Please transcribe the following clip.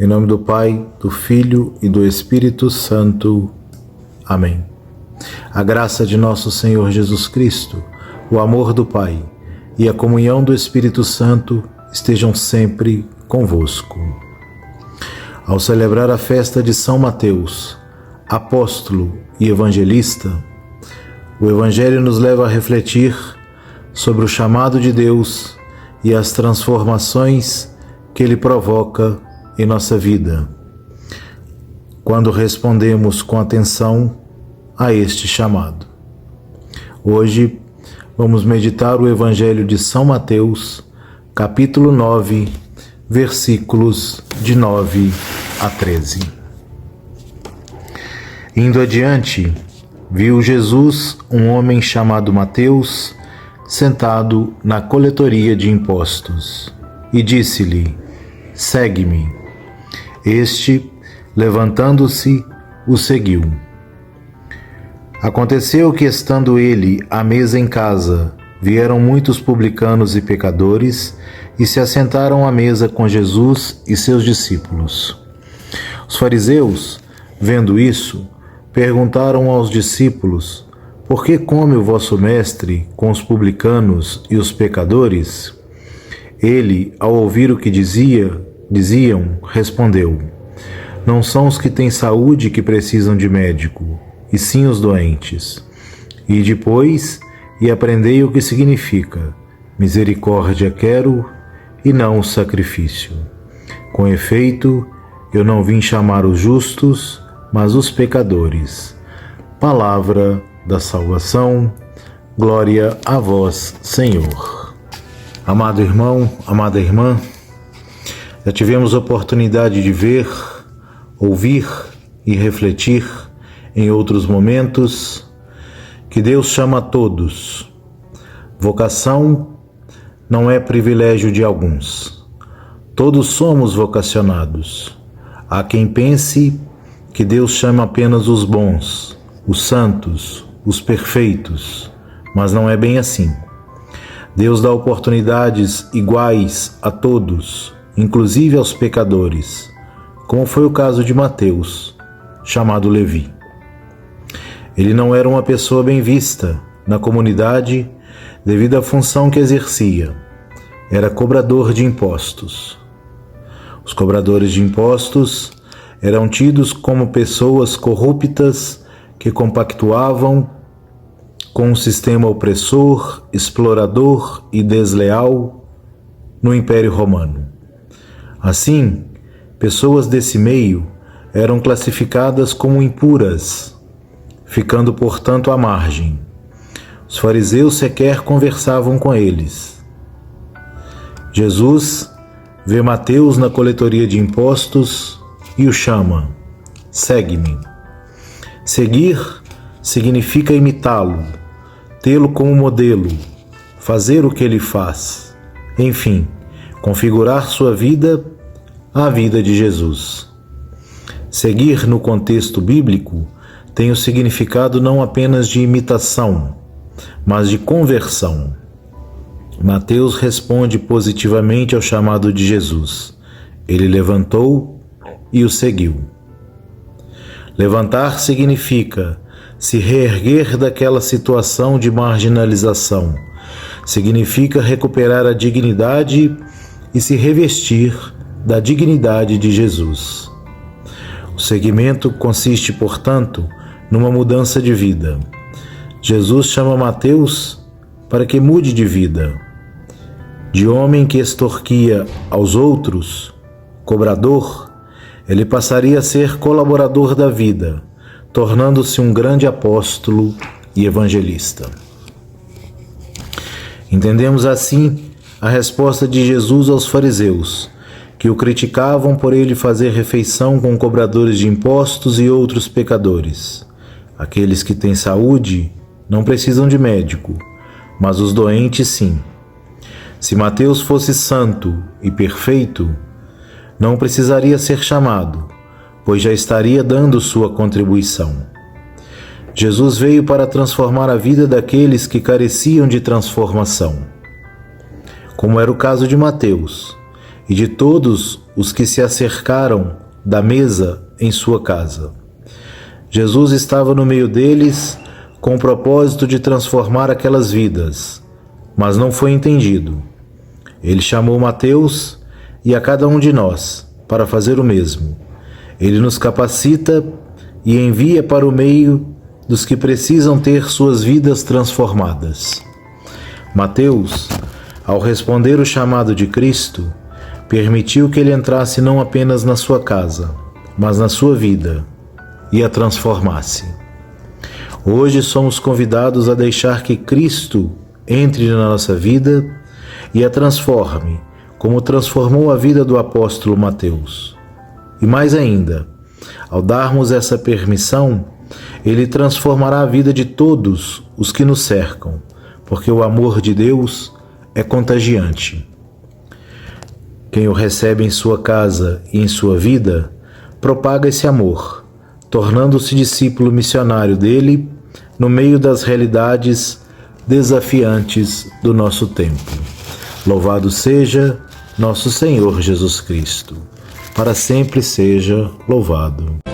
Em nome do Pai, do Filho e do Espírito Santo. Amém. A graça de nosso Senhor Jesus Cristo, o amor do Pai e a comunhão do Espírito Santo estejam sempre convosco. Ao celebrar a festa de São Mateus, apóstolo e evangelista, o Evangelho nos leva a refletir sobre o chamado de Deus e as transformações que Ele provoca em nossa vida, quando respondemos com atenção a este chamado. Hoje vamos meditar o Evangelho de São Mateus, capítulo 9, versículos de 9 a 13. Indo adiante, viu Jesus um homem chamado Mateus sentado na coletoria de impostos e disse-lhe: segue-me. Este, levantando-se, o seguiu. Aconteceu que, estando ele à mesa em casa, vieram muitos publicanos e pecadores e se assentaram à mesa com Jesus e seus discípulos. Os fariseus, vendo isso, perguntaram aos discípulos: por que come o vosso mestre com os publicanos e os pecadores? Ele, ao ouvir o que diziam, respondeu: não são os que têm saúde que precisam de médico, e sim os doentes. E depois, aprendei o que significa: misericórdia quero e não o sacrifício. Com efeito, eu não vim chamar os justos, mas os pecadores. Palavra da salvação, glória a vós, Senhor. Amado irmão, amada irmã, já tivemos oportunidade de ver, ouvir e refletir em outros momentos que Deus chama a todos. Vocação não é privilégio de alguns. Todos somos vocacionados. Há quem pense que Deus chama apenas os bons, os santos, os perfeitos, mas não é bem assim. Deus dá oportunidades iguais a todos, inclusive aos pecadores, como foi o caso de Mateus, chamado Levi. Ele não era uma pessoa bem vista na comunidade devido à função que exercia. Era cobrador de impostos. Os cobradores de impostos eram tidos como pessoas corruptas que compactuavam com um sistema opressor, explorador e desleal no Império Romano. Assim, pessoas desse meio eram classificadas como impuras, ficando, portanto, à margem. Os fariseus sequer conversavam com eles. Jesus vê Mateus na coletoria de impostos e o chama: segue-me. Seguir significa imitá-lo, tê-lo como modelo, fazer o que ele faz, enfim, configurar sua vida à vida de Jesus. Seguir no contexto bíblico tem o significado não apenas de imitação, mas de conversão. Mateus responde positivamente ao chamado de Jesus. Ele levantou e o seguiu. Levantar significa se reerguer daquela situação de marginalização. Significa recuperar a dignidade e se revestir da dignidade de Jesus. O seguimento consiste, portanto, numa mudança de vida. Jesus chama Mateus para que mude de vida. De homem que extorquia aos outros, cobrador, ele passaria a ser colaborador da vida, tornando-se um grande apóstolo e evangelista. Entendemos assim a resposta de Jesus aos fariseus, que o criticavam por ele fazer refeição com cobradores de impostos e outros pecadores. Aqueles que têm saúde não precisam de médico, mas os doentes sim. Se Mateus fosse santo e perfeito, não precisaria ser chamado, pois já estaria dando sua contribuição. Jesus veio para transformar a vida daqueles que careciam de transformação. Como era o caso de Mateus, e de todos os que se acercaram da mesa em sua casa. Jesus estava no meio deles com o propósito de transformar aquelas vidas, mas não foi entendido. Ele chamou Mateus e a cada um de nós para fazer o mesmo. Ele nos capacita e envia para o meio dos que precisam ter suas vidas transformadas. Mateus, ao responder o chamado de Cristo, permitiu que ele entrasse não apenas na sua casa, mas na sua vida e a transformasse. Hoje somos convidados a deixar que Cristo entre na nossa vida e a transforme, como transformou a vida do apóstolo Mateus. E mais ainda, ao darmos essa permissão, ele transformará a vida de todos os que nos cercam, porque o amor de Deus é contagiante. Quem o recebe em sua casa e em sua vida, propaga esse amor, tornando-se discípulo missionário dele no meio das realidades desafiantes do nosso tempo. Louvado seja nosso Senhor Jesus Cristo. Para sempre seja louvado.